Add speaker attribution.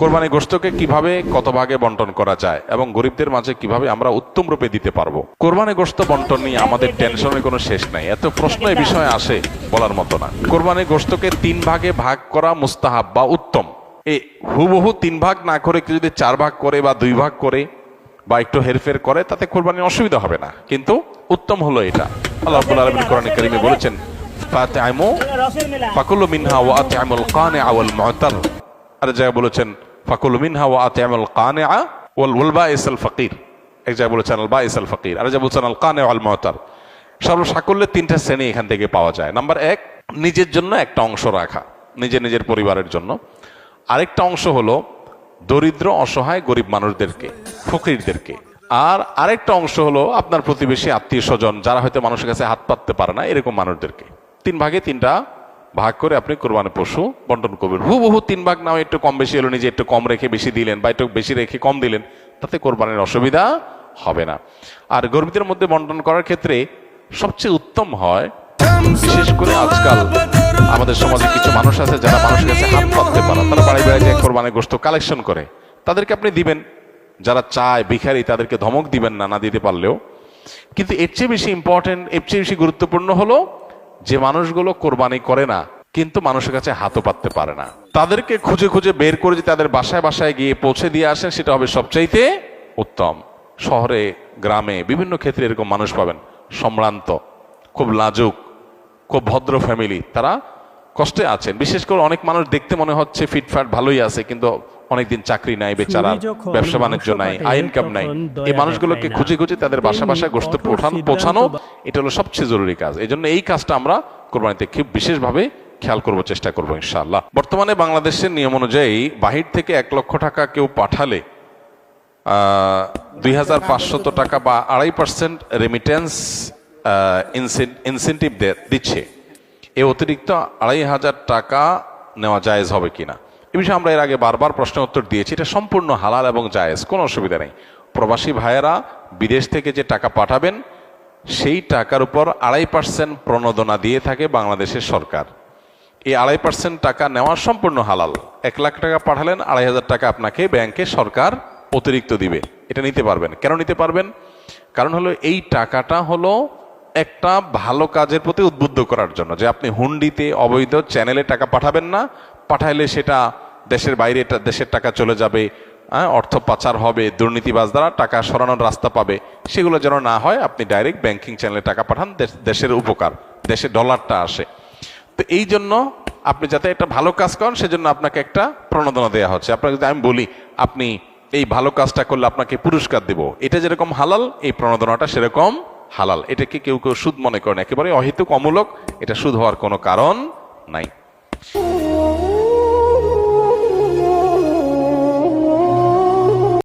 Speaker 1: কোরবানি গোশতকে কিভাবে কত ভাগে বন্টন করা যায় এবং গরিবদের মাঝে কিভাবে আমরা উত্তম রূপে দিতে পারবো। কোরবানি গোশত বন্টন নিয়ে আমাদের টেনশনের কোনো শেষ নাই, এত প্রশ্ন এই বিষয়ে আসে বলার মতো না। কোরবানি গোশতকে 3 ভাগে ভাগ করা মুস্তাহাব বা উত্তম। এই হুবহু 3 ভাগ না করে যদি 4 ভাগ করে বা 2 ভাগ করে বা একটু হেরফের করে তাতে কোরবানির অসুবিধা হবে না, কিন্তু উত্তম হলো এটা। আল্লাহ রাব্বুল আলামিন কোরআনে কারীমে বলেছেন, ফাতিমু ফাকুলু মিনহা ওয়া আতিমুল কানিআ ওয়াল মু'তার। আর জায়গায় বলেছেন ফাকুলু মিনহা ওয়া আতিমুল কানিআ ওয়াল বাইসাল ফাকির। এক জায়গায় বলেছেন আল বাইসাল ফাকির, আর জায়গায় বলেছেন আল কানিআ ওয়াল মু'তার। সর্বসাকল্যে 3টা শ্রেণী এখান থেকে পাওয়া যায়। নাম্বার 1, নিজের জন্য একটা অংশ রাখা, নিজের পরিবারের জন্য। আরেকটা অংশ হলো দরিদ্র অসহায় গরিব মানুষদেরকে, ফকিরদেরকে। আর আরেকটা অংশ হলো আপনার প্রতিবেশী আত্মীয় স্বজন যারা হয়তো মানুষের কাছে হাত পাততে পারে না, এরকম মানুষদেরকে। 3 ভাগে 3টা ভাগ করে আপনি কোরবানি পশু বন্টন করবেন। হুবহু 3 ভাগ নাও, একটু কম বেশি হলো, নিজে একটু কম রেখে বেশি দিলেন বা একটু বেশি রেখে কম দিলেন, তাতে কোরবানির অসুবিধা হবে না। আর গরিবদের মধ্যে বন্টন করার ক্ষেত্রে সবচেয়ে উত্তম হয়, বিশেষ করে আজকাল আমাদের সমাজে কিছু মানুষ আছে যারা মানুষের কাছে হাত পাততে পারে, তারা বাড়ি বাড়ি যে কোরবানির গোশত কালেকশন করে, তাদেরকে আপনি দিবেন। যারা চায় ভিখারি তাদেরকে ধমক দিবেন না, না দিতে পারলেও। কিন্তু এর চেয়ে বেশি ইম্পর্টেন্ট, এর চেয়ে বেশি গুরুত্বপূর্ণ হলো যে মানুষগুলো কোরবানি করে না কিন্তু মানুষের কাছে হাতও পাততে পারে না, তাদেরকে খুঁজে খুঁজে বের করে যে তাদের বাসায় বাসায় গিয়ে পৌঁছে দিয়ে আসেন, সেটা হবে সবচাইতে উত্তম। শহরে গ্রামে বিভিন্ন ক্ষেত্রে এরকম মানুষ পাবেন, সম্ভ্রান্ত, খুব লাজুক, খুব ভদ্র ফ্যামিলি, তারা কষ্টে আছেন। বিশেষ করে অনেক মানুষ দেখতে মনে হচ্ছে ফিটফাট ভালোই আছে, কিন্তু অনেকদিন চাকরি নাই, বেচারা ব্যবসা বাণিজ্য নাই, আয় ইনকাম নাই। এই মানুষগুলোকে খুঁজে খুঁজে তাদের বাসা বাসায় গোশত পৌঁছানো, এটা হলো সবচেয়ে জরুরি কাজ। এই জন্য এই কাজটা আমরা কোরবানিতে খুব বিশেষভাবে খেয়াল করব, চেষ্টা করবো ইনশাআল্লাহ। বর্তমানে বাংলাদেশের নিয়ম অনুযায়ী বাহির থেকে 1 লক্ষ টাকা কেউ পাঠালে 2500 টাকা বা 2.5% রেমিটেন্স ইনসেন্টিভ দিচ্ছে। এই অতিরিক্ত 2500 টাকা নেওয়া জায়েজ হবে কিনা, এ বিষয়ে আমরা এর আগে বারবার প্রশ্নের উত্তর দিয়েছি। এটা সম্পূর্ণ হালাল এবং জায়েজ, কোনো অসুবিধা নেই। প্রবাসী ভাইয়েরা বিদেশ থেকে যে টাকা পাঠাবেন সেই টাকার উপর 2.5% প্রণোদনা দিয়ে থাকে বাংলাদেশের সরকার। এই 2.5% টাকা নেওয়া সম্পূর্ণ হালাল। 1 লাখ টাকা পাঠালেন, 2500 টাকা আপনাকে ব্যাংকে সরকার অতিরিক্ত দিবে। এটা নিতে পারবেন। কেন নিতে পারবেন? কারণ হলো এই টাকাটা হলো একটা ভালো কাজের প্রতি উদ্বুদ্ধ করার জন্য, যে আপনি হুন্ডিতে অবৈধ চ্যানেলে টাকা পাঠাবেন না, পাঠাইলে সেটা দেশের বাইরে দেশের টাকা চলে যাবে, অর্থ পাচার হবে, দুর্নীতিবাজ দ্বারা টাকা সরানোর রাস্তা পাবে, সেগুলো যেন না হয়। আপনি ডাইরেক্ট ব্যাংকিং চ্যানেলে টাকা পাঠান, দেশের উপকার, দেশে ডলারটা আসে। তো এই জন্য আপনি যাতে একটা ভালো কাজ করেন সেজন্য আপনাকে একটা প্রণোদনা দেওয়া হচ্ছে। আপনাকে যদি আমি বলি আপনি এই ভালো কাজটা করলে আপনাকে পুরস্কার দেব, এটা যেরকম হালাল, এই প্রণোদনাটা সেরকম হালাল। এটাকে কেউ কেউ সুদ মনে করেন, একেবারে অহেতুক, অমূলক। এটা সুদ হওয়ার কোনো কারণ নাই।